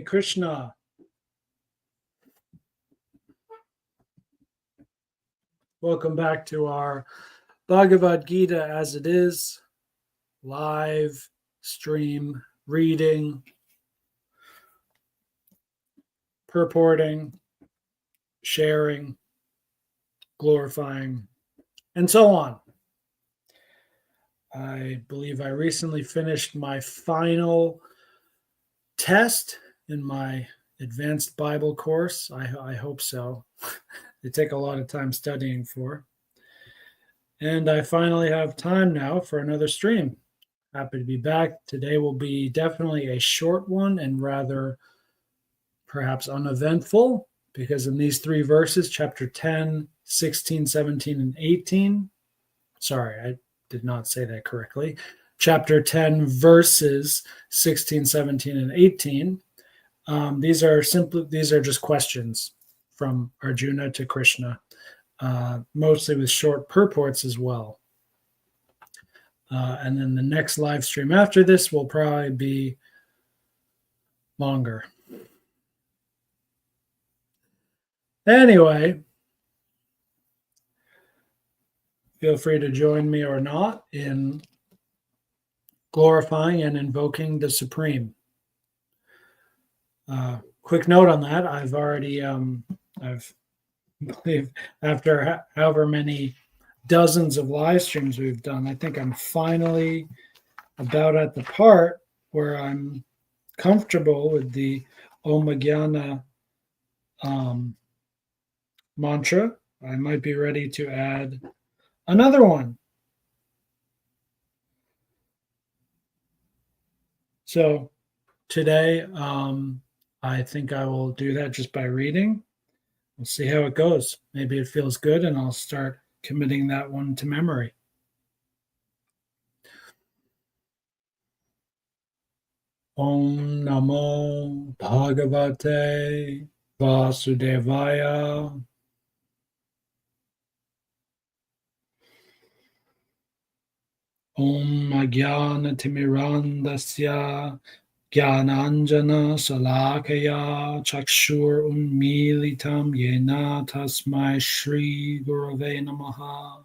Krishna. Welcome back to our Bhagavad Gita as it is, live stream reading, purporting, sharing, glorifying, and so on. I believe I recently finished my final test in my advanced Bible course. I hope so. They take a lot of time studying for. And I finally have time now for another stream. Happy to be back. Today will be definitely a short one and rather perhaps uneventful, because in these three verses, chapter 10, 16, 17, and 18, sorry, I did not say that correctly. Chapter 10, verses 16, 17, and 18. These are just questions from Arjuna to Krishna, mostly with short purports as well. And then the next live stream after this will probably be longer. Anyway, feel free to join me or not in glorifying and invoking the Supreme. Quick note on that: I've already, I've believe after however many dozens of live streams we've done, I think I'm finally about at the part where I'm comfortable with the Om Jnana mantra. I might be ready to add another one. So today, I think I will do that just by reading. We'll see how it goes. Maybe it feels good and I'll start committing that one to memory. Om Namo Bhagavate Vasudevaya. Om Ajnana Timirandasya Jnananjana Salakaya Chakshur Unmilitam Yena Tasmai Shri Gurave Namaha.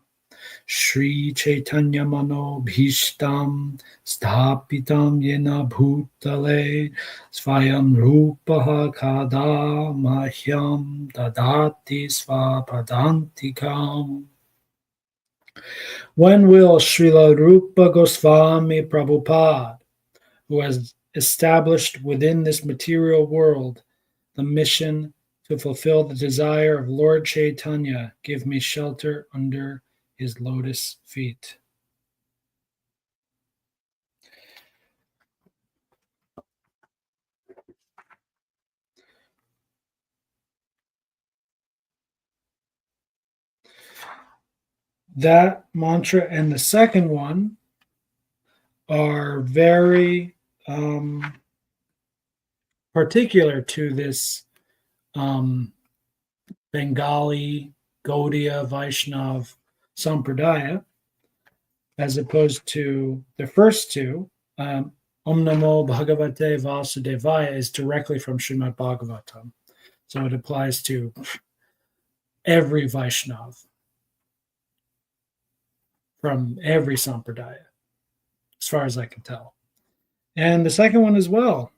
Shri Chaitanya Mano Bhishtam Sthapitam Yena Bhutale Svayam Rupaha Kada Mahyam Dadati Svapadantikam. When will Srila Rupa Goswami Prabhupada, who has established within this material world the mission to fulfill the desire of Lord Chaitanya, give me shelter under his lotus feet? That mantra and the second one are very particular to this Bengali Gaudiya Vaishnav Sampradaya, as opposed to the first two. Om Namo Bhagavate Vasudevaya is directly from Srimad Bhagavatam. So it applies to every Vaishnav from every Sampradaya, as far as I can tell. And the second one as well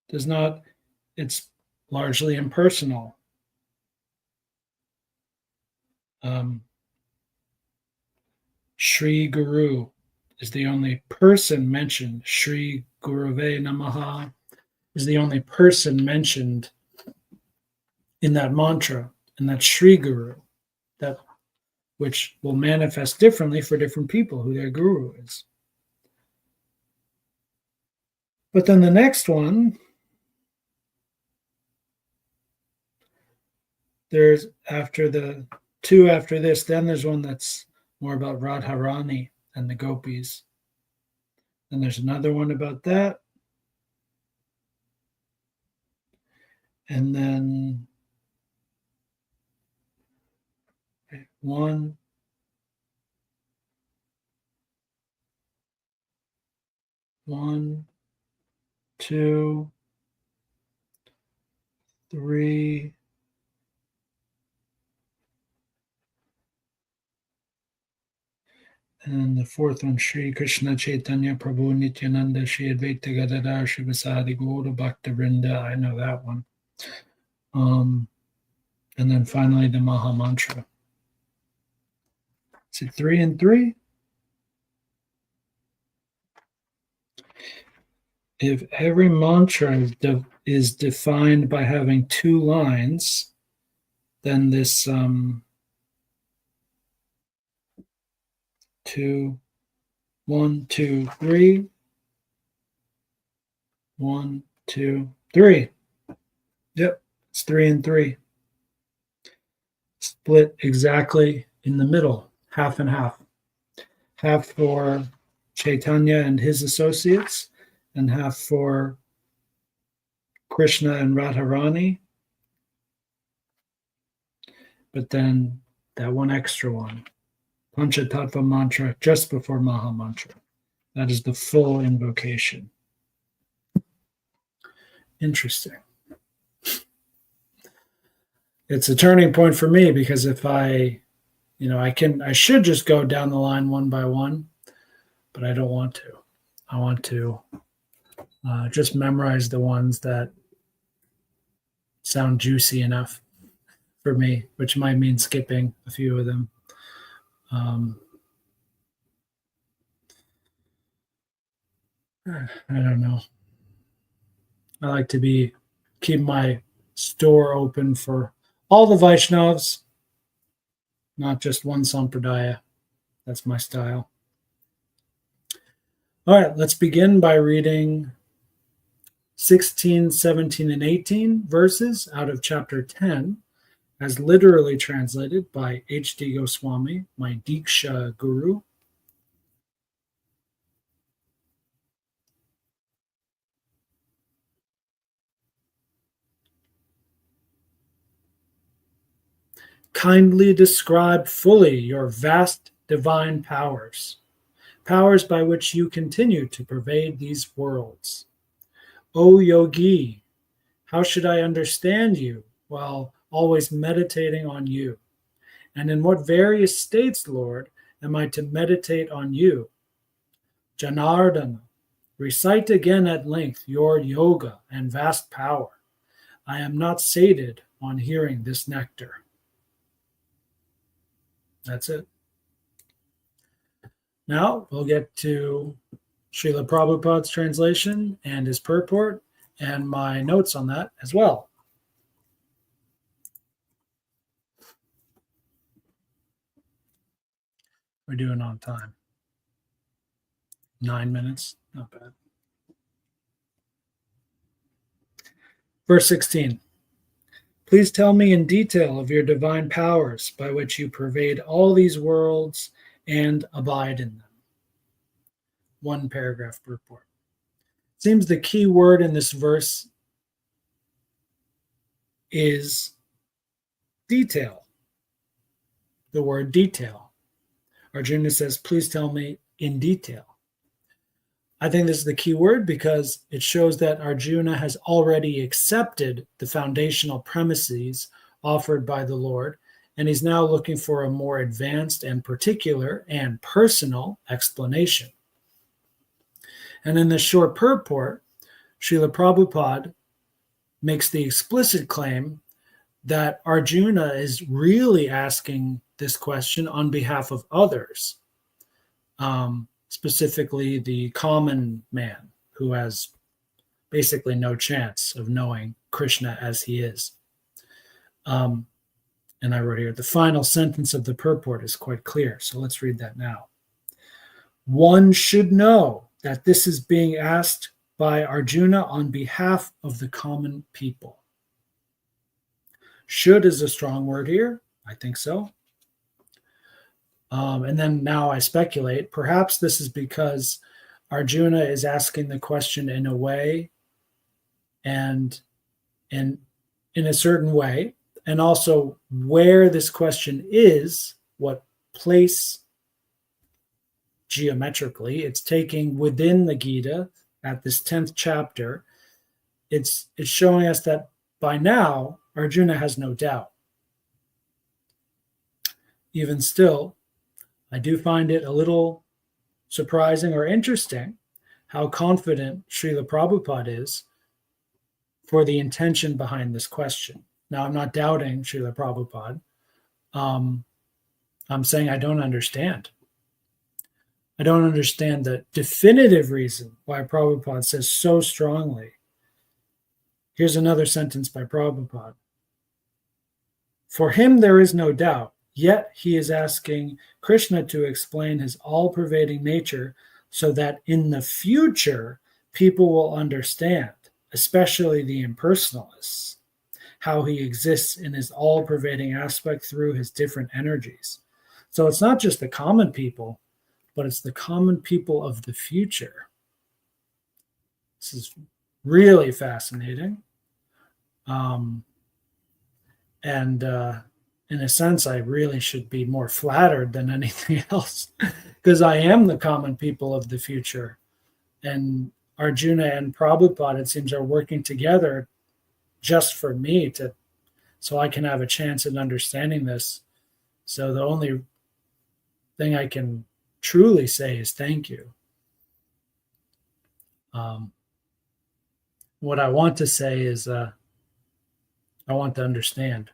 does not, it's largely impersonal. Shri Guru is the only person mentioned. Shri Gurave Namaha is the only person mentioned in that mantra, and that's Shri Guru, that which will manifest differently for different people who their guru is. But then the next one, there's after the two after this, then there's one that's more about Radharani and the gopis. And there's another one about that. And then one, 2, 3, and the fourth one, Sri Krishna Chaitanya Prabhu Nityananda Shri Advaita Gadadhar Shivasadi Gaura Bhakta Vrinda. I know that one. And then finally the Maha Mantra. Is it 3 and 3? If every mantra is defined by having 2 lines, then this 2, 1, 2, 3, 1, 2, 3. Yep, it's 3 and 3. Split exactly in the middle, half and half. Half for Chaitanya and his associates, and half for Krishna and Radharani. But then that one extra one, Panchatattva mantra, just before Maha Mantra. That is the full invocation. Interesting. It's a turning point for me because if I should just go down the line one by one, but I don't want to. I want to just memorize the ones that sound juicy enough for me, which might mean skipping a few of them. I don't know. I like to keep my store open for all the Vaishnavas, not just one Sampradaya. That's my style. All right, let's begin by reading 16, 17, and 18 verses out of chapter 10, as literally translated by H.D. Goswami, my Diksha Guru. Kindly describe fully your vast divine powers, powers by which you continue to pervade these worlds. O Yogi, how should I understand you while always meditating on you? And in what various states, Lord, am I to meditate on you? Janardana, recite again at length your yoga and vast power. I am not sated on hearing this nectar. That's it. Now we'll get to Srila Prabhupada's translation and his purport and my notes on that as well. We're doing on time. 9 minutes, not bad. Verse 16. Please tell me in detail of your divine powers by which you pervade all these worlds and abide in them. 1 paragraph purport. Seems the key word in this verse is detail. The word detail. Arjuna says, please tell me in detail. I think this is the key word because it shows that Arjuna has already accepted the foundational premises offered by the Lord, and he's now looking for a more advanced and particular and personal explanation. And in this short purport, Srila Prabhupada makes the explicit claim that Arjuna is really asking this question on behalf of others, specifically the common man who has basically no chance of knowing Krishna as he is. And I wrote here, the final sentence of the purport is quite clear. So let's read that now. One should know that this is being asked by Arjuna on behalf of the common people. Should is a strong word here. I think so. And then now I speculate, perhaps this is because Arjuna is asking the question in a way and in a certain way, and also where this question is, what place geometrically it's taking within the Gita at this 10th chapter it's showing us that by now, Arjuna has no doubt. Even still, I do find it a little surprising or interesting how confident Srila Prabhupada is for the intention behind this question. Now, I'm not doubting Srila Prabhupada. I'm saying I don't understand. I don't understand the definitive reason why Prabhupada says so strongly. Here's another sentence by Prabhupada. For him, there is no doubt, yet he is asking Krishna to explain his all-pervading nature so that in the future, people will understand, especially the impersonalists, how he exists in his all-pervading aspect through his different energies. So it's not just the common people, but it's the common people of the future. This is really fascinating. In a sense, I really should be more flattered than anything else because I am the common people of the future. And Arjuna and Prabhupada, it seems, are working together just for me so I can have a chance at understanding this. So the only thing I can truly say is thank you. What I want to say is I want to understand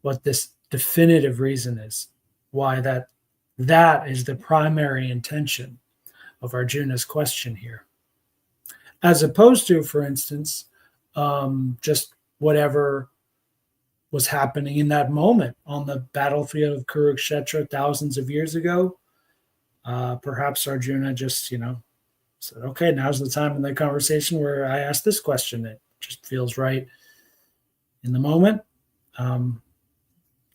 what this definitive reason is, why that is the primary intention of Arjuna's question here. As opposed to, for instance, just whatever was happening in that moment on the battlefield of Kurukshetra thousands of years ago. Perhaps Arjuna just, said, okay, now's the time in the conversation where I ask this question. It just feels right in the moment.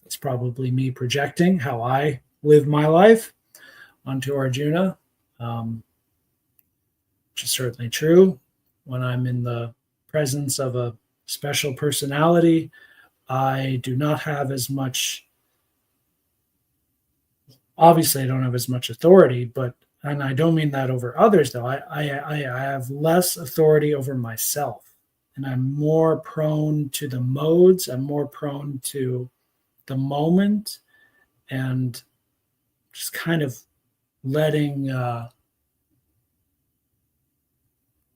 It's probably me projecting how I live my life onto Arjuna, which is certainly true. When I'm in the presence of a special personality, I do not have as much, obviously I don't have as much authority, and I don't mean that over others though. I have less authority over myself, and I'm more prone to the modes. I'm more prone to the moment and just kind of letting the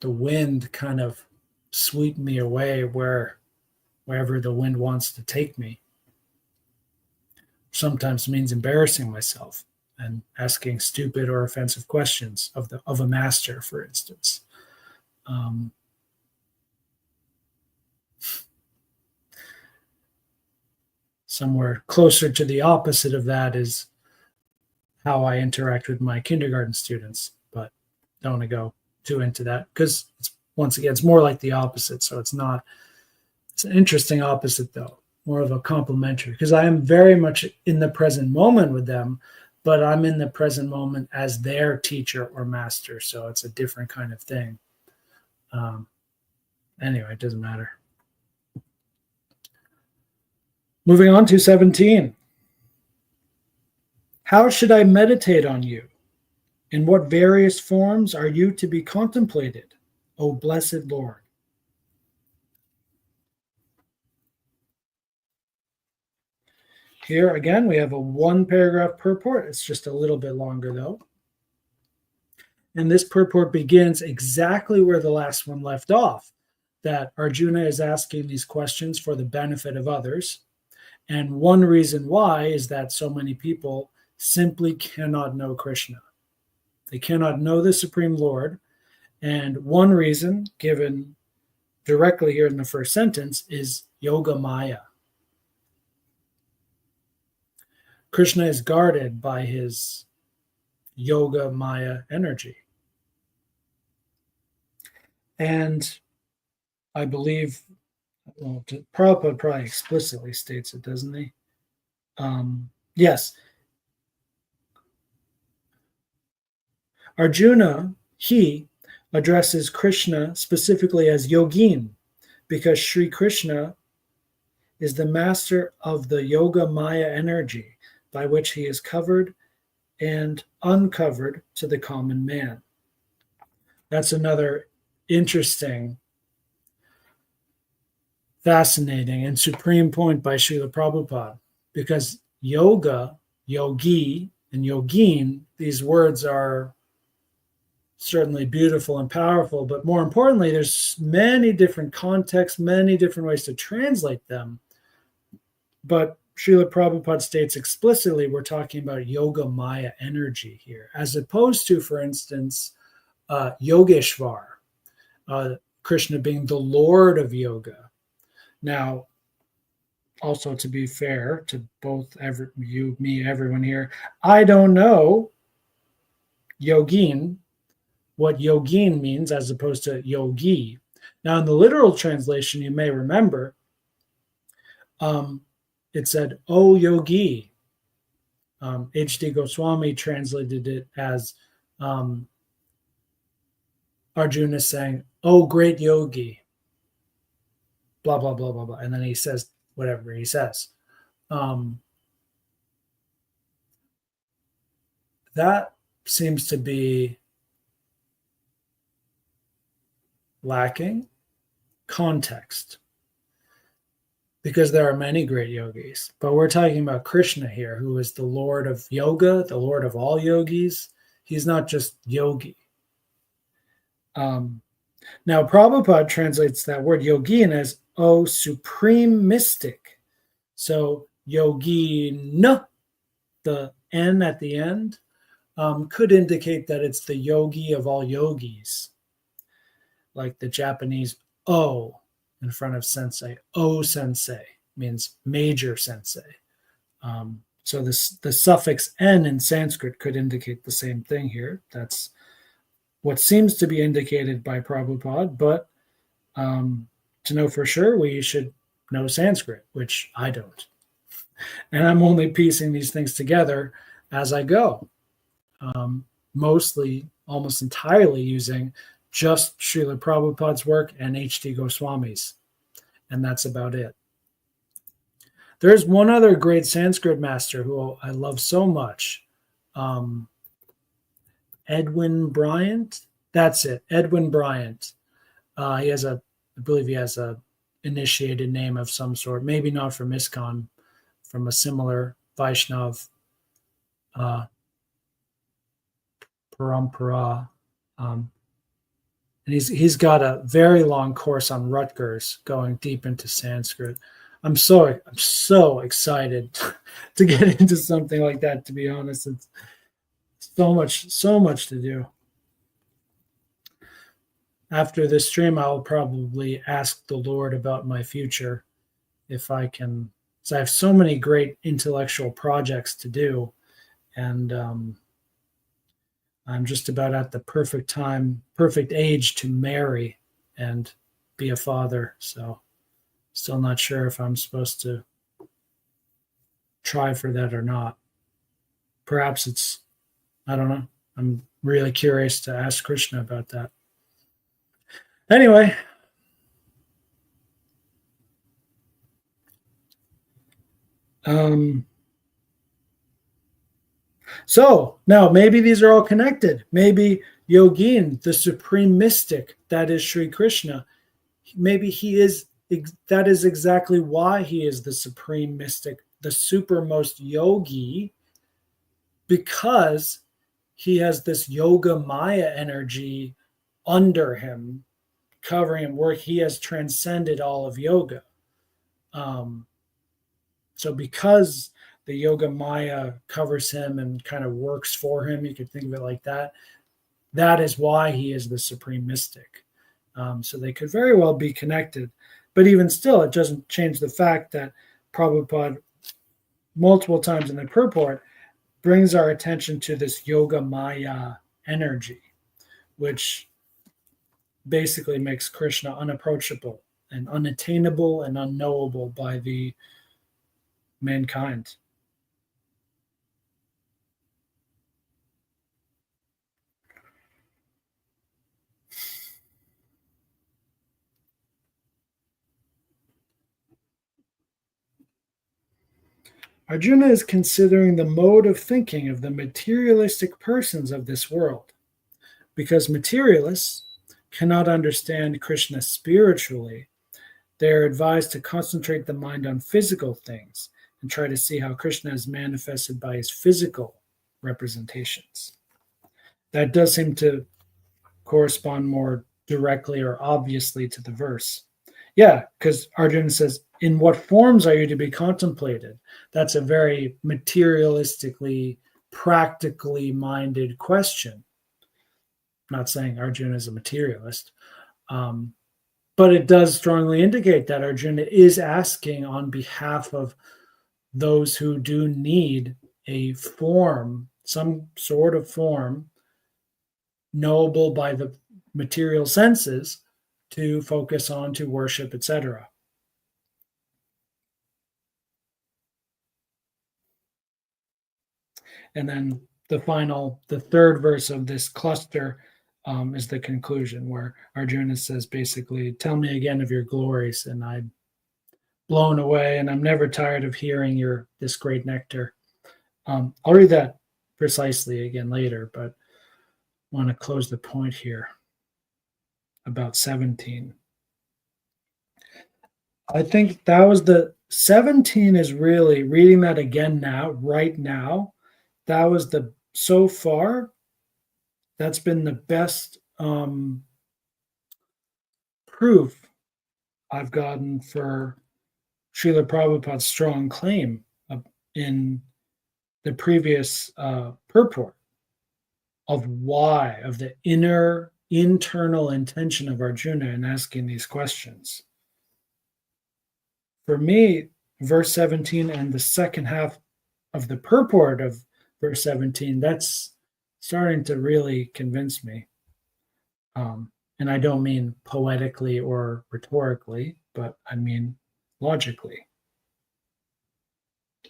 wind kind of sweep me away wherever the wind wants to take me. Sometimes means embarrassing myself and asking stupid or offensive questions of a master, for instance. Somewhere closer to the opposite of that is how I interact with my kindergarten students, but don't want to go too into that because once again, it's more like the opposite. So it's an interesting opposite though, more of a complementary, because I am very much in the present moment with them, but I'm in the present moment as their teacher or master. So it's a different kind of thing. Anyway, it doesn't matter. Moving on to 17. How should I meditate on you? In what various forms are you to be contemplated, O blessed Lord? Here again, we have a one paragraph purport. It's just a little bit longer though. And this purport begins exactly where the last one left off, that Arjuna is asking these questions for the benefit of others. And one reason why is that so many people simply cannot know Krishna. They cannot know the Supreme Lord. And one reason, given directly here in the first sentence, is Yoga Maya. Krishna is guarded by his Yoga Maya energy. And I believe, Prabhupada probably explicitly states it, doesn't he? Yes. Arjuna, he addresses Krishna specifically as Yogin, because Sri Krishna is the master of the Yoga Maya energy by which he is covered and uncovered to the common man. That's another interesting fascinating and supreme point by Srila Prabhupada, because yoga, yogi, and yogin, these words are certainly beautiful and powerful, but more importantly, there's many different contexts, many different ways to translate them. But Srila Prabhupada states explicitly we're talking about yoga maya energy here, as opposed to, for instance, Yogeshvar, Krishna being the Lord of yoga. Now, also to be fair to both you, me, everyone here, I don't know yogin, what yogin means as opposed to yogi. Now, in the literal translation, you may remember, it said, "Oh yogi." H.D. Goswami translated it as Arjuna saying, "Oh great yogi," blah, blah, blah, blah, blah. And then he says whatever he says. That seems to be lacking context, because there are many great yogis, but we're talking about Krishna here, who is the Lord of yoga, the Lord of all yogis. He's not just yogi. Now, Prabhupada translates that word yogin as, "oh, supreme mystic." So yogin, the N at the end, could indicate that it's the yogi of all yogis, like the Japanese O in front of sensei. O sensei means major sensei. So the suffix N in Sanskrit could indicate the same thing here. That's what seems to be indicated by Prabhupada, but to know for sure, we should know Sanskrit, which I don't. And I'm only piecing these things together as I go, mostly, almost entirely using just Srila Prabhupada's work and H.D. Goswami's, and that's about it. There's one other great Sanskrit master who I love so much, Edwin Bryant. That's it, Edwin Bryant. I believe he has a initiated name of some sort, maybe not from ISKCON, from a similar Vaishnav parampara. And he's got a very long course on Rutgers going deep into Sanskrit. I'm so excited to get into something like that, to be honest. It's so much to do. After this stream, I'll probably ask the Lord about my future, if I can. So I have so many great intellectual projects to do, and I'm just about at the perfect age to marry and be a father. So still not sure if I'm supposed to try for that or not. Perhaps I don't know. I'm really curious to ask Krishna about that. Anyway. So now maybe these are all connected. Maybe Yogin, the supreme mystic, that is Sri Krishna, maybe that is exactly why he is the supreme mystic, the supermost yogi, because he has this yoga maya energy under him, covering him, where he has transcended all of yoga. So because the yoga maya covers him and kind of works for him, you could think of it like that. That is why he is the supreme mystic. So they could very well be connected. But even still, it doesn't change the fact that Prabhupada, multiple times in the purport, brings our attention to this yoga maya energy, which basically makes Krishna unapproachable and unattainable and unknowable by the mankind. Arjuna is considering the mode of thinking of the materialistic persons of this world, because materialists cannot understand Krishna spiritually, They are advised to concentrate the mind on physical things and try to see how Krishna is manifested by his physical representations. That does seem to correspond more directly or obviously to the verse. Yeah, because Arjuna says, in what forms are you to be contemplated? That's a very materialistically, practically minded question. I'm not saying Arjuna is a materialist, but it does strongly indicate that Arjuna is asking on behalf of those who do need a form, some sort of form, knowable by the material senses, to focus on, to worship, etc. And then the third verse of this cluster is the conclusion, where Arjuna says basically, tell me again of your glories, and I'm blown away, and I'm never tired of hearing this great nectar. I'll read that precisely again later, but I want to close the point here about 17. I think that was 17 is really reading that again now, right now. That was so far, that's been the best proof I've gotten for Srila Prabhupada's strong claim in the previous purport of the internal intention of Arjuna in asking these questions. For me, verse 17 and the second half of the purport of verse 17, that's starting to really convince me. And I don't mean poetically or rhetorically, but I mean logically.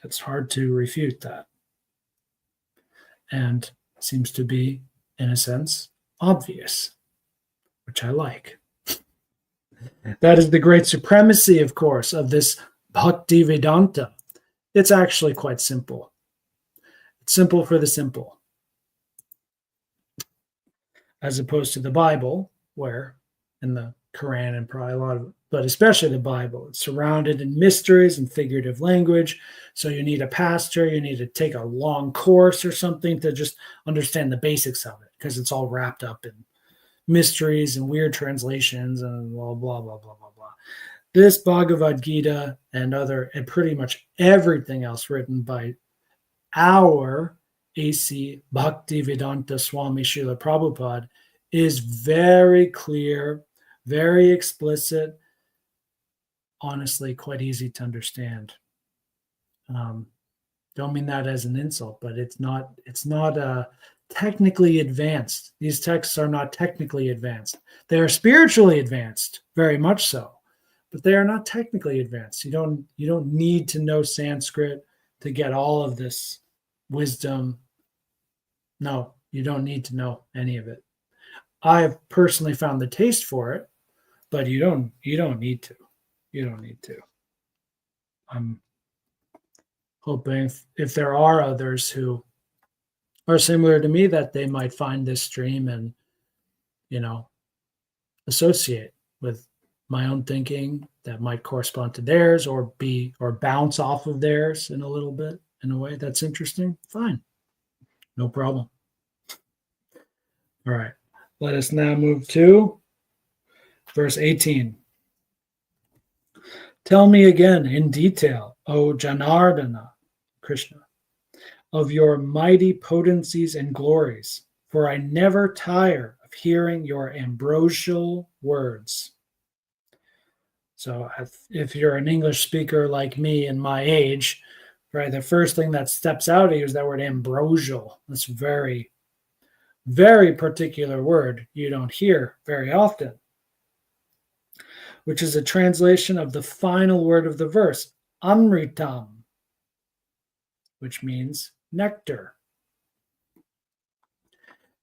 It's hard to refute that. And seems to be, in a sense, obvious, which I like. That is the great supremacy, of course, of this Bhakti Vedanta. It's actually quite simple. It's simple for the simple. As opposed to the Bible, where in the Quran and probably a lot of, but especially the Bible, it's surrounded in mysteries and figurative language. So you need a pastor, you need to take a long course or something to just understand the basics of it, because it's all wrapped up in mysteries and weird translations and blah, blah, blah, blah, blah, blah. This Bhagavad Gita and pretty much everything else written by our A.C. Bhaktivedanta Swami Srila Prabhupada is very clear, very explicit, honestly quite easy to understand. Don't mean that as an insult, but it's not technically advanced. These texts are not technically advanced. They are spiritually advanced, very much so, but they are not technically advanced. You don't need to know Sanskrit to get all of this wisdom. No, you don't need to know any of it. I have personally found the taste for it, but you don't need to. You don't need to. I'm hoping if there are others who are similar to me, that they might find this stream and, associate with my own thinking that might correspond to theirs, or bounce off of theirs in a little bit, in a way that's interesting. Fine. No problem. All right. Let us now move to verse 18. Tell me again in detail, O Janardana, Krishna, of your mighty potencies and glories, for I never tire of hearing your ambrosial words. So if you're an English speaker like me in my age, right, the first thing that steps out at you is that word ambrosial. That's very, very particular word you don't hear very often, which is a translation of the final word of the verse, amritam, which means nectar.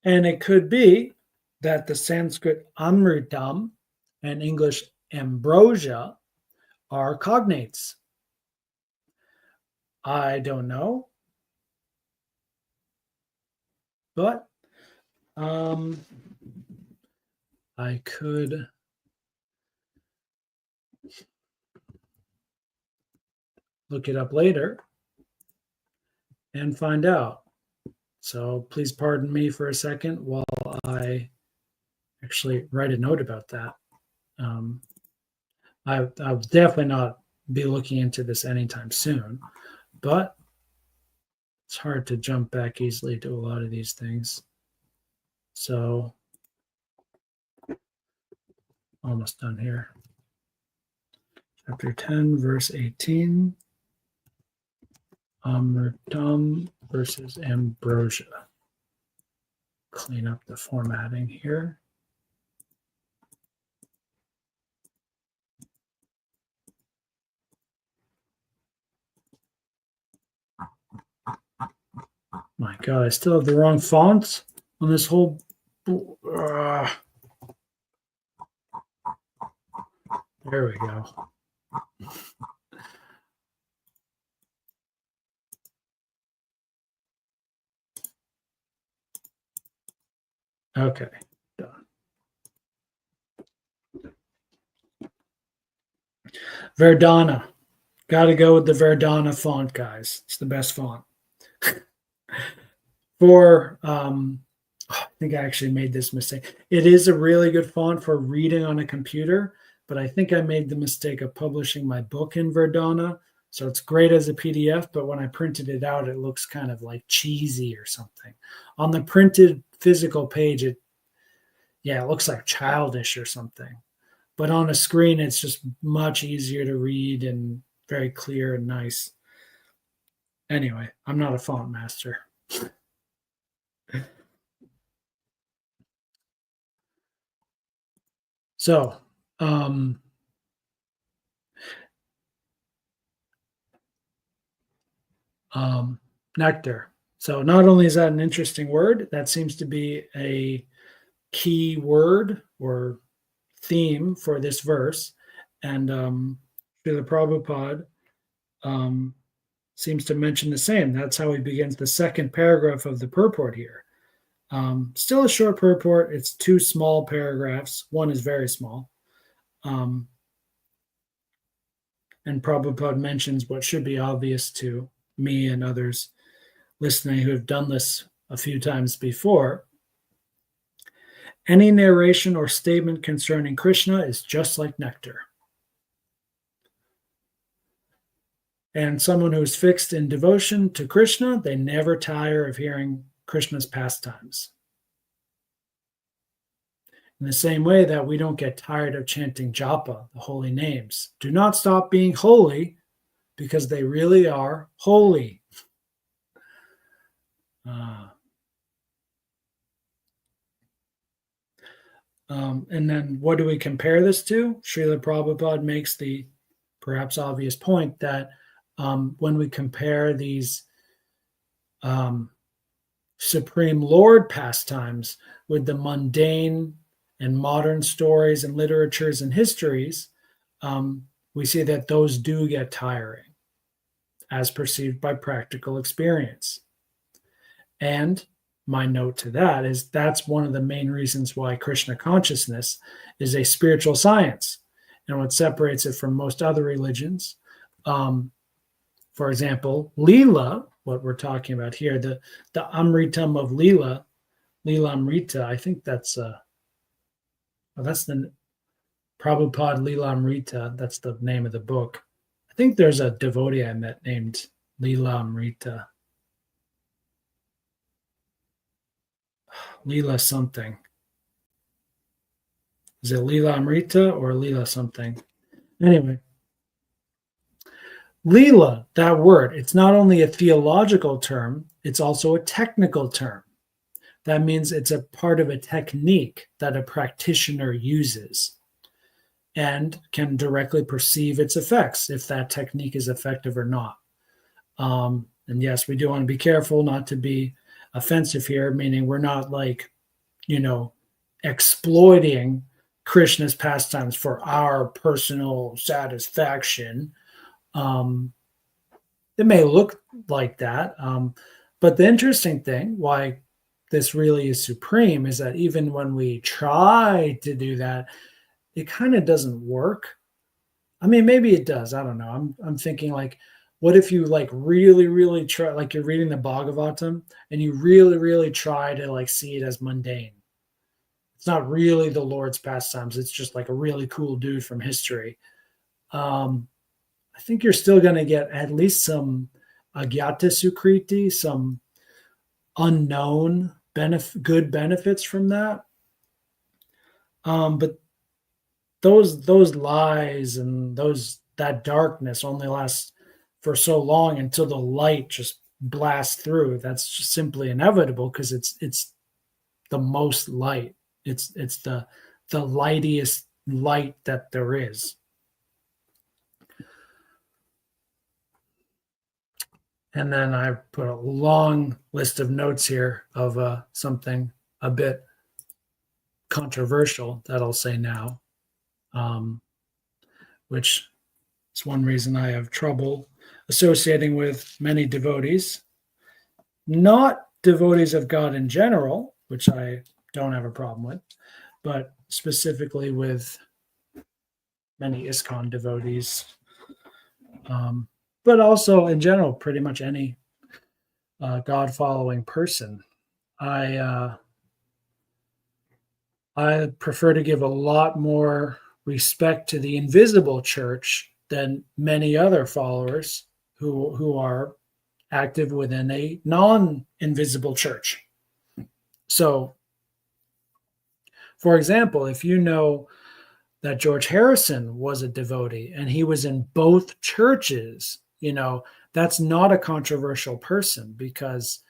And it could be that the Sanskrit amritam and English ambrosia are cognates. I don't know, but I could look it up later and find out. So please pardon me for a second while I actually write a note about that. I'll definitely not be looking into this anytime soon, but it's hard to jump back easily to a lot of these things. So almost done here. Chapter 10, verse 18. Amritam versus ambrosia. Clean up the formatting here. My God, I still have the wrong fonts on this whole. There we go. Okay, done. Verdana. Got to go with the Verdana font, guys. It's the best font. I think I actually made this mistake. It is a really good font for reading on a computer, but I think I made the mistake of publishing my book in Verdana. So it's great as a PDF, but when I printed it out, it looks kind of like cheesy or something. On the printed physical page, it looks like childish or something. But on a screen, it's just much easier to read and very clear and nice. Anyway, I'm not a font master. So, nectar. So not only is that an interesting word, that seems to be a key word or theme for this verse. And Srila Prabhupada seems to mention the same. That's how he begins the second paragraph of the purport here. Still a short purport. It's 2 small paragraphs. One is very small. And Prabhupada mentions what should be obvious to me and others listening who have done this a few times before. Any narration or statement concerning Krishna is just like nectar. And someone who is fixed in devotion to Krishna, they never tire of hearing Krishna's pastimes. In the same way that we don't get tired of chanting japa, the holy names. Do not stop being holy because they really are holy. And then what do we compare this to? Srila Prabhupada makes the perhaps obvious point that when we compare these Supreme Lord pastimes with the mundane and modern stories and literatures and histories, we see that those do get tiring as perceived by practical experience. And my note to that is that's one of the main reasons why Krishna consciousness is a spiritual science and what separates it from most other religions. For example, Leela, what we're talking about here, the Amritam of Leela Amrita, I think that's the Prabhupada Leela Amrita, that's the name of the book. I think there's a devotee I met named Leela Amrita. Leela something. Is it Leela Amrita or Leela something? Anyway, Leela, that word, it's not only a theological term, it's also a technical term. That means it's a part of a technique that a practitioner uses and can directly perceive its effects, if that technique is effective or not. And yes, we do want to be careful not to be offensive here, meaning we're not exploiting Krishna's pastimes for our personal satisfaction. It may look like that. But the interesting thing, why this really is supreme, is that even when we try to do that, it kind of doesn't work. I mean, maybe it does. I don't know. I'm thinking like What if you like really, really try, like you're reading the Bhagavatam and you really, really try to like see it as mundane? It's not really the Lord's pastimes. It's just like a really cool dude from history. I think you're still going to get at least some agyata sukriti, some unknown good benefits from that. But those lies and that darkness only lasts for so long until the light just blasts through. That's just simply inevitable because it's the most light. It's the lightiest light that there is. And then I put a long list of notes here of something a bit controversial that I'll say now, which is one reason I have trouble associating with many devotees. Not devotees of God in general, which I don't have a problem with, but specifically with many ISKCON devotees. But also in general, pretty much any God-following person. I prefer to give a lot more respect to the invisible church than many other followers who are active within a non-invisible church. So, for example, if you know that George Harrison was a devotee and he was in both churches, that's not a controversial person because,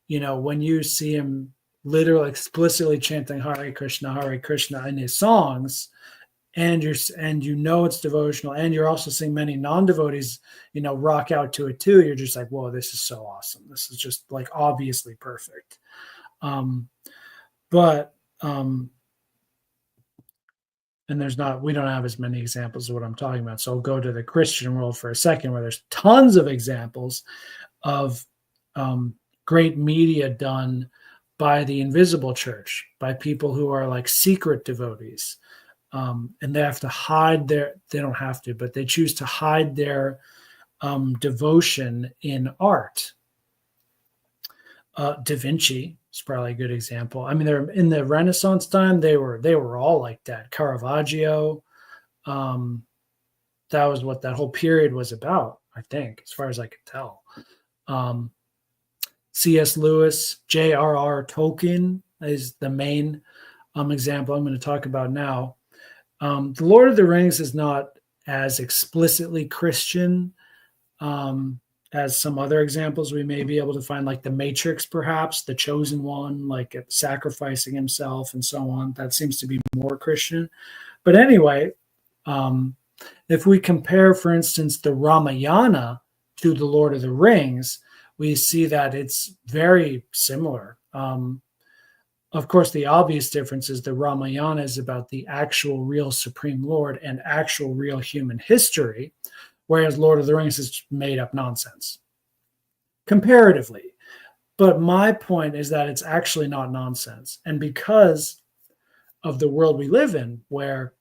when you see him literally explicitly chanting Hare Krishna in his songs, and it's devotional, and you're also seeing many non-devotees, rock out to it too. You're just like, whoa, this is so awesome. This is just like obviously perfect. And we don't have as many examples of what I'm talking about. So I'll go to the Christian world for a second, where there's tons of examples of great media done by the invisible church, by people who are like secret devotees. And they have to hide they don't have to, but they choose to hide their devotion in art. Da Vinci is probably a good example. I mean, they're in the Renaissance time, they were all like that. Caravaggio, that was what that whole period was about, I think, as far as I could tell. C.S. Lewis, J.R.R. Tolkien is the main example I'm going to talk about now. The Lord of the Rings is not as explicitly Christian as some other examples we may be able to find, like the Matrix, perhaps, the Chosen One, like sacrificing himself and so on. That seems to be more Christian. But anyway, if we compare, for instance, the Ramayana to the Lord of the Rings, we see that it's very similar. Of course, the obvious difference is the Ramayana is about the actual real Supreme Lord and actual real human history, whereas Lord of the Rings is made up nonsense, comparatively. But my point is that it's actually not nonsense. And because of the world we live in, where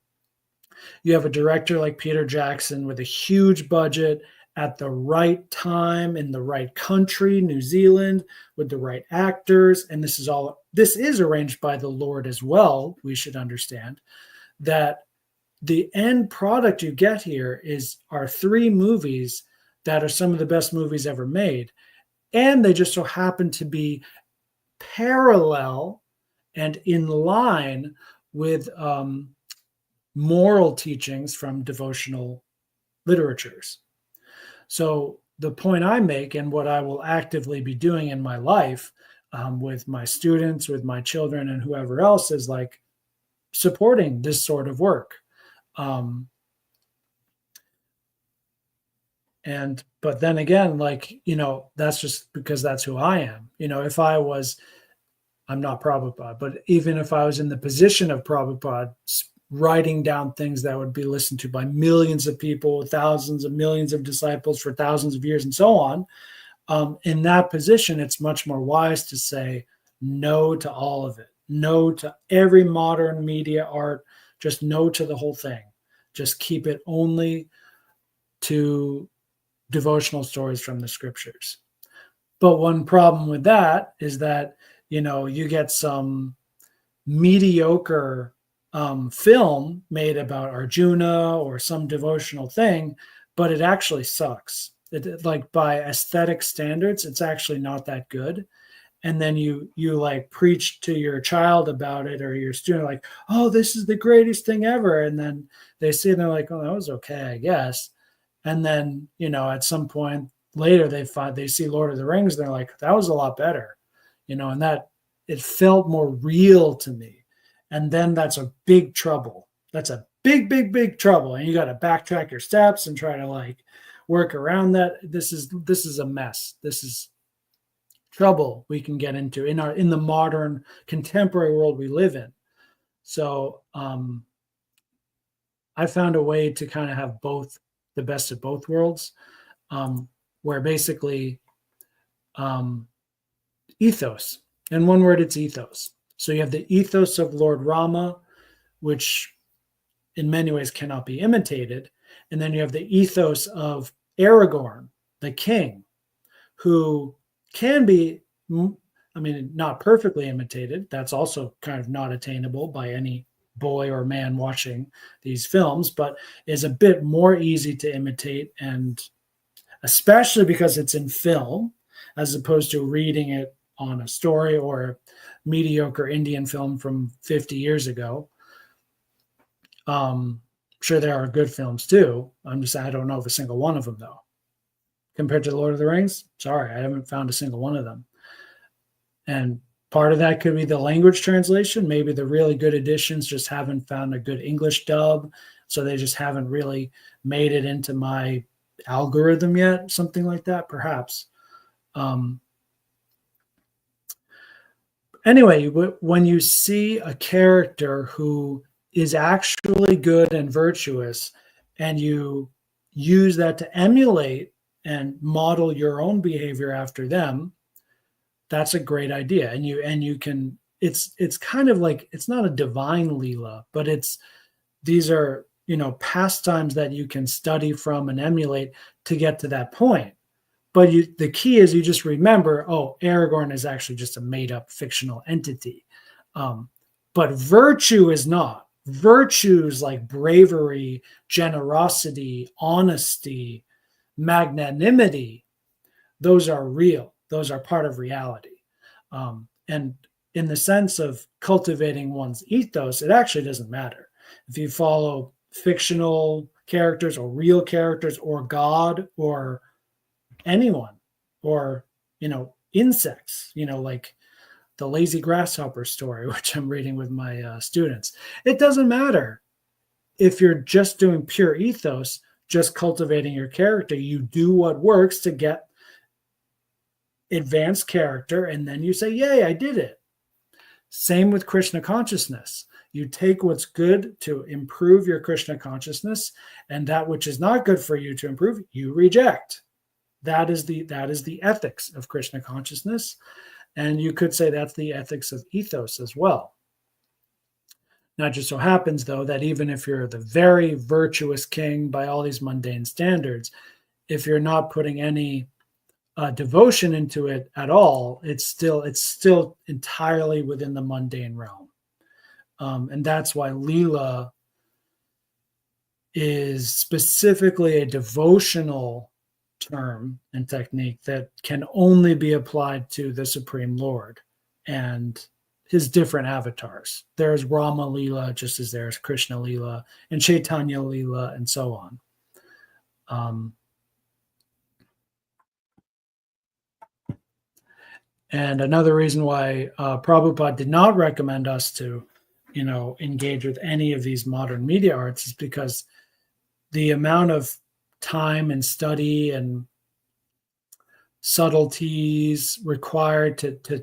you have a director like Peter Jackson with a huge budget at the right time in the right country, New Zealand, with the right actors, and this is arranged by the Lord as well, we should understand, that the end product you get here are 3 movies that are some of the best movies ever made. And they just so happen to be parallel and in line with moral teachings from devotional literatures. So the point I make, and what I will actively be doing in my life with my students, with my children, and whoever else, is like supporting this sort of work. But then again, that's just because that's who I am. I'm not Prabhupada, but even if I was in the position of Prabhupada, writing down things that would be listened to by millions of people, thousands of millions of disciples for thousands of years and so on, in that position, it's much more wise to say no to all of it. No to every modern media art, just no to the whole thing. Just keep it only to devotional stories from the scriptures. But one problem with that is that, you get some mediocre film made about Arjuna or some devotional thing, but it actually sucks. Like by aesthetic standards, it's actually not that good. And then you like preach to your child about it, or your student, like, oh, this is the greatest thing ever. And then they see and they're like, oh, that was okay, I guess. And then, at some point later, they see Lord of the Rings, and they're like, that was a lot better, and that it felt more real to me. And then that's a big trouble. That's a big, big, big trouble. And you got to backtrack your steps and try to like work around that. This is a mess. This is trouble we can get into in the modern contemporary world we live in. So I found a way to kind of have both, the best of both worlds, where basically ethos. In one word, it's ethos. So you have the ethos of Lord Rama, which in many ways cannot be imitated. And then you have the ethos of Aragorn, the king, who can be, not perfectly imitated. That's also kind of not attainable by any boy or man watching these films, but is a bit more easy to imitate, and especially because it's in film as opposed to reading it on a story or a mediocre Indian film from 50 years ago. Sure, there are good films too. I don't know of a single one of them though. Compared to the Lord of the Rings, sorry, I haven't found a single one of them. And part of that could be the language translation. Maybe the really good editions just haven't found a good English dub, so they just haven't really made it into my algorithm yet, something like that, perhaps. Anyway, when you see a character who is actually good and virtuous, and you use that to emulate and model your own behavior after them, that's a great idea. And you can, it's kind of like, it's not a divine Leela, but these are, pastimes that you can study from and emulate to get to that point. But the key is you just remember, oh, Aragorn is actually just a made up fictional entity. But virtue is not. Virtues like bravery, generosity, honesty, magnanimity, those are real. Those are part of reality. And in the sense of cultivating one's ethos, it actually doesn't matter. If you follow fictional characters or real characters or God or anyone or, insects, like the lazy grasshopper story, which I'm reading with my students. It doesn't matter. If you're just doing pure ethos, just cultivating your character, you do what works to get advanced character, and then you say, yay, I did it. Same with Krishna consciousness. You take what's good to improve your Krishna consciousness, and that which is not good for you to improve, you reject. That is the ethics of Krishna consciousness. And you could say that's the ethics of ethos as well. Now, it just so happens, though, that even if you're the very virtuous king by all these mundane standards, if you're not putting any devotion into it at all, it's still entirely within the mundane realm. And that's why Leela is specifically a devotional term and technique that can only be applied to the Supreme Lord and his different avatars. There's Rama Leela, just as there's Krishna Leela and Chaitanya Leela, and so on. And another reason why Prabhupada did not recommend us to, engage with any of these modern media arts is because the amount of time and study and subtleties required to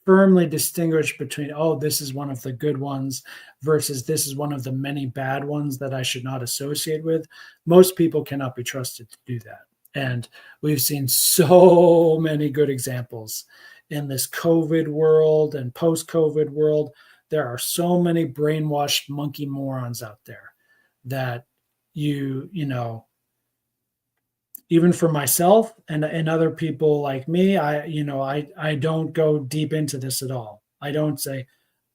firmly distinguish between, oh, this is one of the good ones versus this is one of the many bad ones that I should not associate with. Most people cannot be trusted to do that. And we've seen so many good examples in this COVID world and post-COVID world. There are so many brainwashed monkey morons out there that even for myself and other people like me, I don't go deep into this at all. I don't say,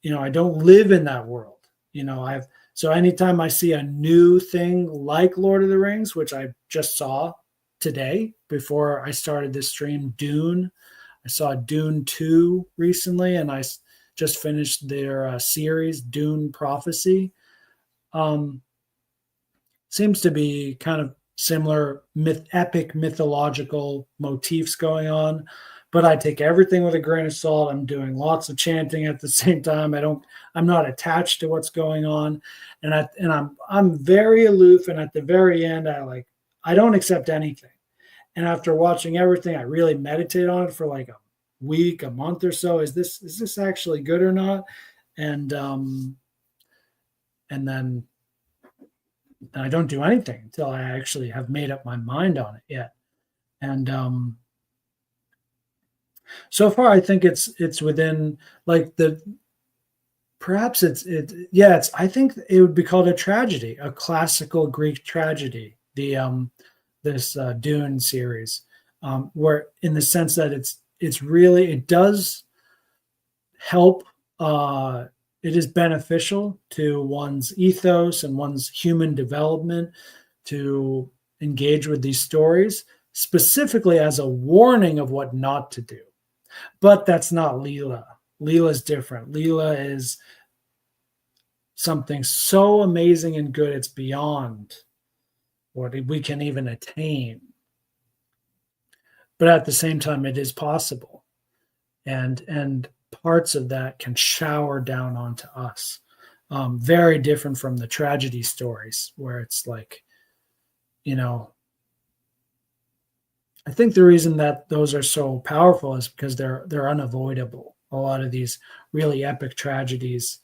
I don't live in that world. I've so anytime I see a new thing like Lord of the Rings, which I just saw today before I started this stream, Dune. I saw Dune 2 recently, and just finished their series, Dune Prophecy. Um, Seems to be kind of similar epic mythological motifs going on, but I take everything with a grain of salt. I'm doing lots of chanting at the same time. I'm not attached to what's going on, and I'm very aloof. And at the very end, I don't accept anything. And after watching everything, I really meditate on it for like a week, a month or so. Is this actually good or not? And and then I don't do anything until I actually have made up my mind on it yet. And so far, I think it's within like the perhaps it's I think it would be called a tragedy, a classical Greek tragedy. The this Dune series, where in the sense that it does help. It is beneficial to one's ethos and one's human development to engage with these stories, specifically as a warning of what not to do. But that's not Leela. Leela is different. Leela is something so amazing and good, it's beyond what we can even attain. But at the same time, it is possible. And parts of that can shower down onto us. Very different from the tragedy stories where it's like, I think the reason that those are so powerful is because they're unavoidable. A lot of these really epic tragedies,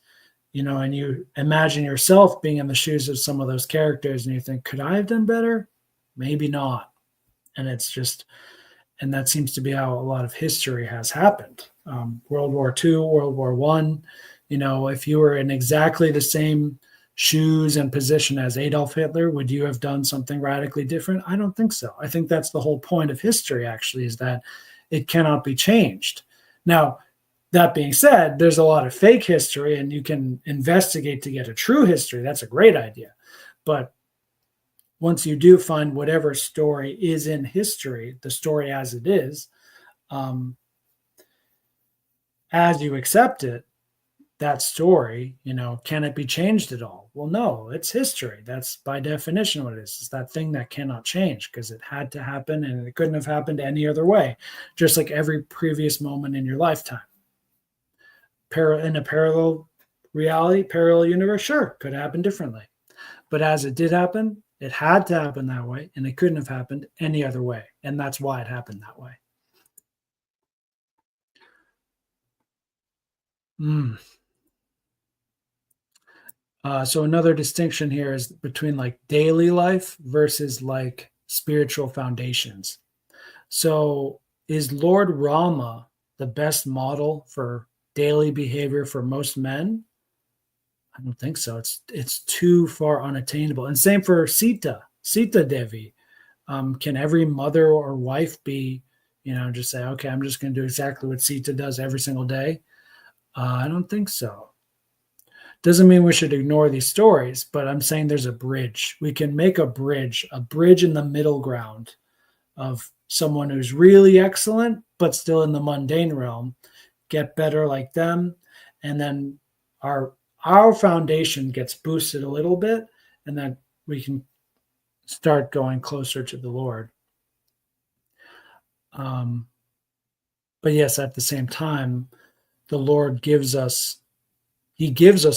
and you imagine yourself being in the shoes of some of those characters and you think, could I have done better? Maybe not. And and that seems to be how a lot of history has happened. World War II, World War One. If you were in exactly the same shoes and position as Adolf Hitler, would you have done something radically different? I don't think so. I think that's the whole point of history, actually, is that it cannot be changed. Now, that being said, there's a lot of fake history, and you can investigate to get a true history. That's a great idea. But once you do find whatever story is in history, the story as it is, as you accept it, that story, can it be changed at all? Well, no, it's history. That's by definition what it is. It's that thing that cannot change because it had to happen and it couldn't have happened any other way, just like every previous moment in your lifetime. In a parallel reality, parallel universe, sure, could happen differently. But as it did happen, it had to happen that way, and it couldn't have happened any other way. And that's why it happened that way. So another distinction here is between like daily life versus like spiritual foundations. So is Lord Rama the best model for daily behavior for most men? I don't think so. It's too far unattainable. And same for Sita Devi. Can every mother or wife be, just say, okay, I'm just going to do exactly what Sita does every single day? I don't think so. Doesn't mean we should ignore these stories, but I'm saying there's a bridge. We can make a bridge in the middle ground of someone who's really excellent, but still in the mundane realm, get better like them. And then our foundation gets boosted a little bit, and then we can start going closer to the Lord. But yes, at the same time, the Lord gives us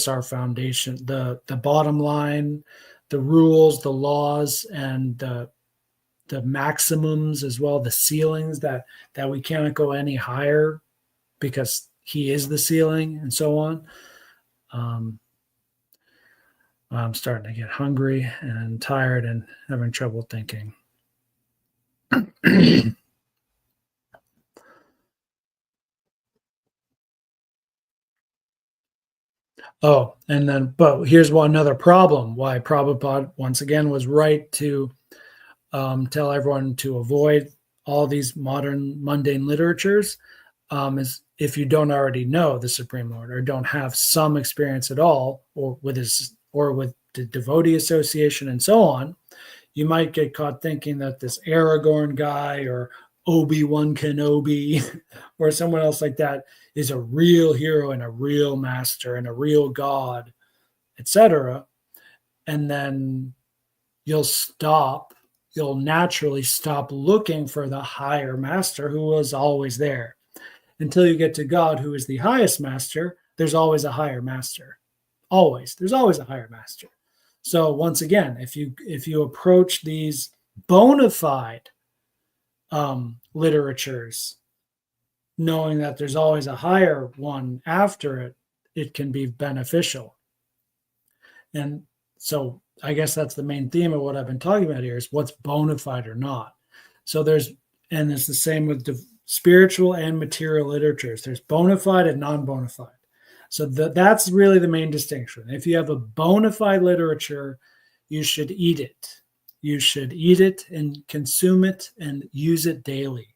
our foundation, the bottom line, the rules, the laws, and the maximums as well, the ceilings that we cannot go any higher because he is the ceiling, and so on. I'm starting to get hungry and tired and having trouble thinking. Oh, and then, but here's another problem why Prabhupada once again was right to tell everyone to avoid all these modern mundane literatures, is if you don't already know the Supreme Lord or don't have some experience at all, or with the devotee association and so on, you might get caught thinking that this Aragorn guy or Obi-Wan Kenobi or someone else like that is a real hero and a real master and a real god, etc. And then you'll naturally stop looking for the higher master who was always there. Until you get to God, who is the highest master, there's always a higher master. Always. There's always a higher master. So once again, if you approach these bona fide literatures, knowing that there's always a higher one after it, it can be beneficial. And so I guess that's the main theme of what I've been talking about here, is what's bona fide or not. So and it's the same with spiritual and material literatures. There's bona fide and non-bona fide. So that's really the main distinction. If you have a bona fide literature, you should eat it. You should eat it and consume it and use it daily.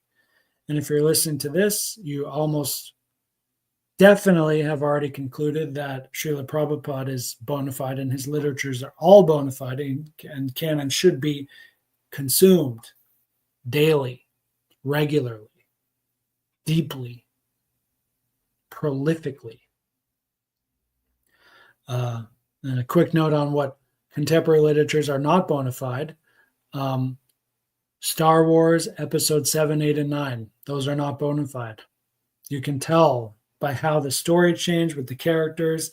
And if you're listening to this, you almost definitely have already concluded that Srila Prabhupada is bona fide and his literatures are all bona fide and can and should be consumed daily, regularly, deeply, prolifically. And a quick note on what contemporary literatures are not bona fide. Star Wars Episode 7, 8, and 9. Those are not bona fide. You can tell by how the story changed with the characters.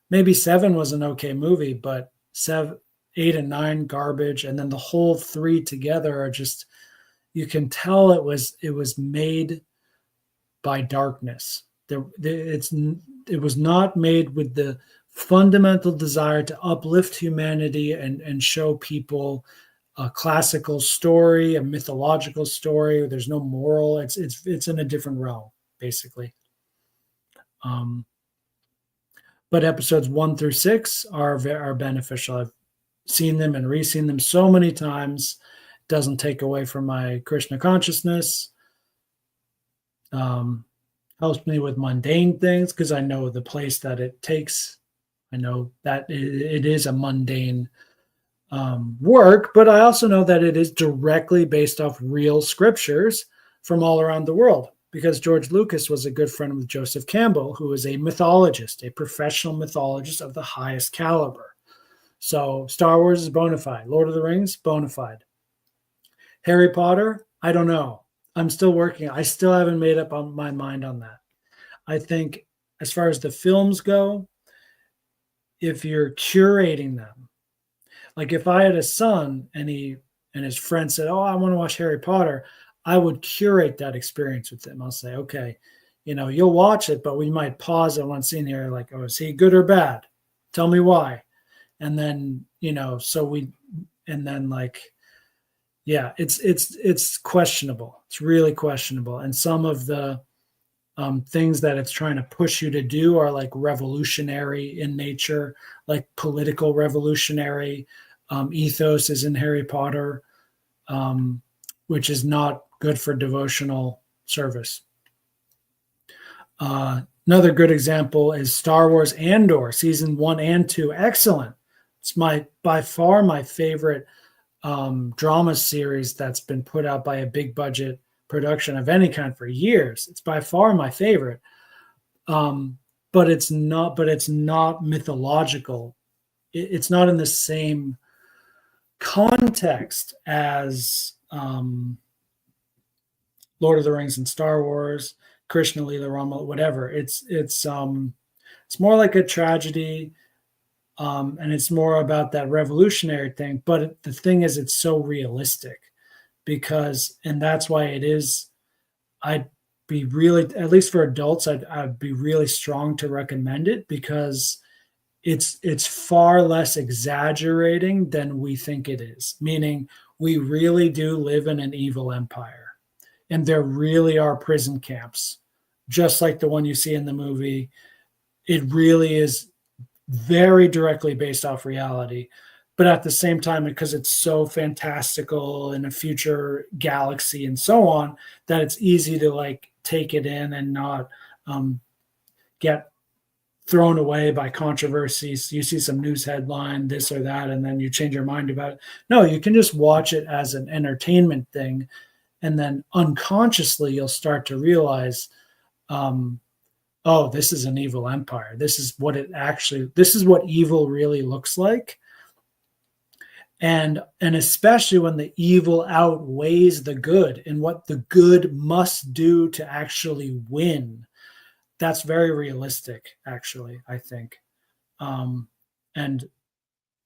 Maybe 7 was an okay movie, but 7, 8, and 9 garbage, and then the whole 3 together are just, you can tell it was made by darkness. It was not made with the fundamental desire to uplift humanity and show people a classical story, a mythological story. There's no moral. It's in a different realm, basically. But episodes 1 through 6 are beneficial. I've seen them and re-seen them so many times. It doesn't take away from my Krishna consciousness. Helps me with mundane things because I know the place that it takes. I know that it is a mundane work, but I also know that it is directly based off real scriptures from all around the world, because George Lucas was a good friend with Joseph Campbell, who is a mythologist, a professional mythologist of the highest caliber. So Star Wars is bona fide. Lord of the Rings, bona fide. Harry Potter, I don't know. I'm still working. I still haven't made up my mind on that. I think as far as the films go, if you're curating them, like if I had a son and his friend said, "Oh, I want to watch Harry Potter," I would curate that experience with them. I'll say, "Okay, you'll watch it, but we might pause at one scene here, like, oh, is he good or bad? Tell me why." And then, yeah, it's questionable. It's really questionable. And some of the things that it's trying to push you to do are like revolutionary in nature, like political revolutionary ethos is in Harry Potter, which is not good for devotional service. Another good example is Star Wars Andor, season 1 and 2. Excellent. It's by far my favorite drama series that's been put out by a big budget production of any kind for years. It's by far my favorite. But it's not mythological. It's not in the same context as Lord of the Rings and Star Wars, Krishna Lila Rama, whatever. It's more like a tragedy, and it's more about that revolutionary thing. But the thing is, it's so realistic and that's why it is. I'd be really, at least for adults, I'd be really strong to recommend it because it's far less exaggerating than we think it is. Meaning, we really do live in an evil empire, and there really are prison camps, just like the one you see in the movie. It really is very directly based off reality. but at the same time, because it's so fantastical in a future galaxy and so on, that it's easy to like take it in and not get thrown away by controversies. You see some news headline, this or that, and then you change your mind about it. No, you can just watch it as an entertainment thing, and then unconsciously you'll start to realize, oh, this is an evil empire. This is what evil really looks like. And especially when the evil outweighs the good and what the good must do to actually win. That's very realistic, actually, I think. And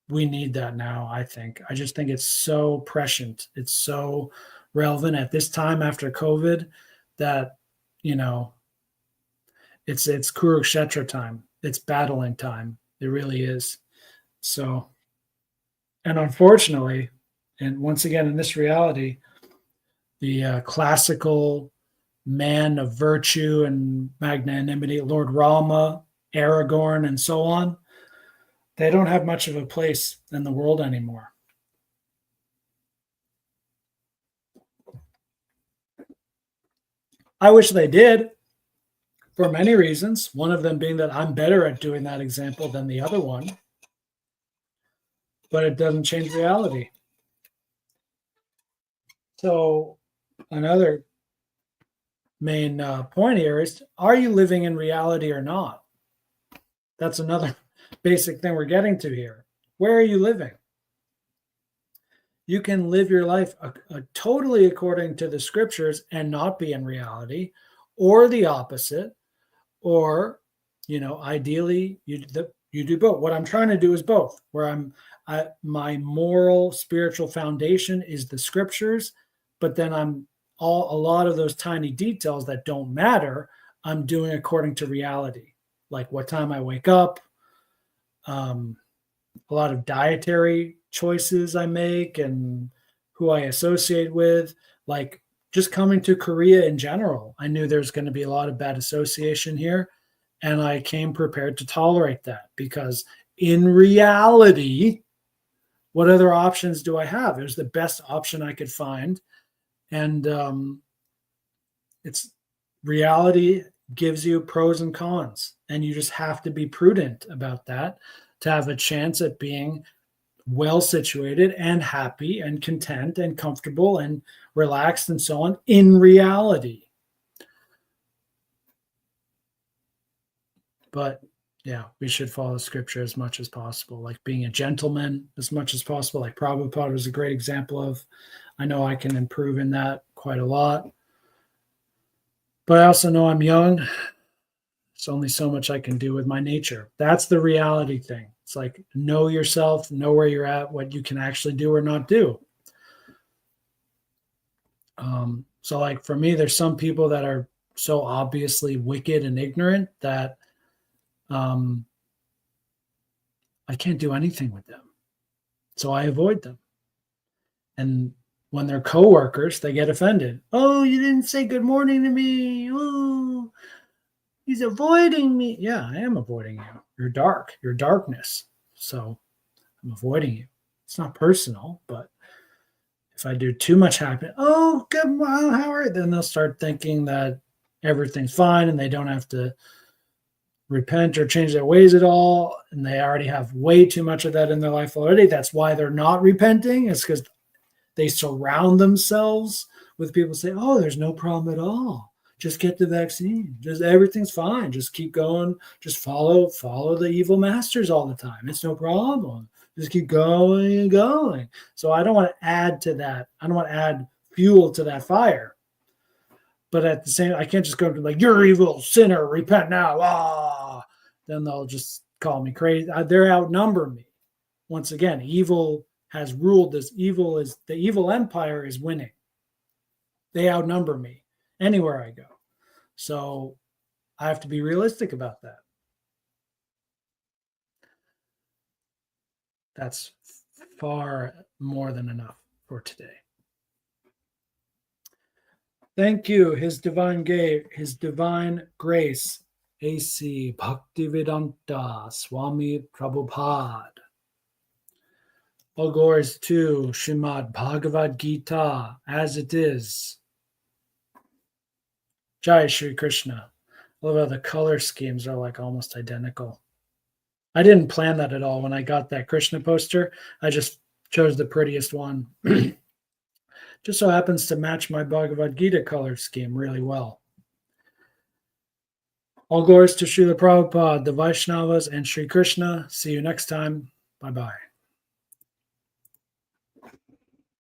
we need that now, I think. I just think it's so prescient. It's so relevant at this time after COVID that, it's Kurukshetra time. It's battling time. It really is. So, and unfortunately, and once again, in this reality, the classical man of virtue and magnanimity, Lord Rama, Aragorn, and so on, they don't have much of a place in the world anymore. I wish they did, for many reasons. One of them being that I'm better at doing that example than the other one. But it doesn't change reality. So another main point here is, are you living in reality or not? That's another basic thing we're getting to here. Where are you living? You can live your life totally according to the scriptures and not be in reality, or the opposite, or, ideally you do both. What I'm trying to do is both, where my moral spiritual foundation is the scriptures, but then a lot of those tiny details that don't matter, I'm doing according to reality, like what time I wake up, a lot of dietary choices I make and who I associate with. Like just coming to Korea in general, I knew there's going to be a lot of bad association here, and I came prepared to tolerate that, because in reality, what other options do I have? It was the best option I could find. And it's reality gives you pros and cons, and you just have to be prudent about that to have a chance at being well situated and happy and content and comfortable and relaxed and so on in reality. But yeah, we should follow scripture as much as possible, like being a gentleman as much as possible, like Prabhupada was a great example of. I know I can improve in that quite a lot. But I also know I'm young. There's only so much I can do with my nature. That's the reality thing. It's like, know yourself, know where you're at, what you can actually do or not do. So like for me, there's some people that are so obviously wicked and ignorant that I can't do anything with them. So I avoid them. And when they're coworkers, they get offended. Oh, you didn't say good morning to me. Oh, he's avoiding me. Yeah, I am avoiding you. You're dark. You're darkness. So I'm avoiding you. It's not personal, but if I do too much happen, oh, good morning, how are you? Then they'll start thinking that everything's fine and they don't have to repent or change their ways at all. And they already have way too much of that in their life already. That's why they're not repenting. It's because they surround themselves with people say, oh, there's no problem at all. Just get the vaccine. Just everything's fine. Just keep going. Just follow the evil masters all the time. It's no problem. Just keep going and going. So I don't want to add to that. I don't want to add fuel to that fire. But at the same, I can't just go to like, you're evil sinner, repent now. Ah, then they'll just call me crazy. They're outnumber me. Once again, evil has ruled this. The evil empire is winning. They outnumber me anywhere I go. So I have to be realistic about that. That's far more than enough for today. Thank you. His divine grace, A.C. Bhaktivedanta Swami Prabhupada. All glories to Srimad Bhagavad Gita as it is. Jai Shri Krishna. I love how the color schemes are like almost identical. I didn't plan that at all when I got that Krishna poster. I just chose the prettiest one. Just so happens to match my Bhagavad Gita color scheme really well. All glories to Srila Prabhupada, the Vaishnavas, and Sri Krishna. See you next time. Bye-bye.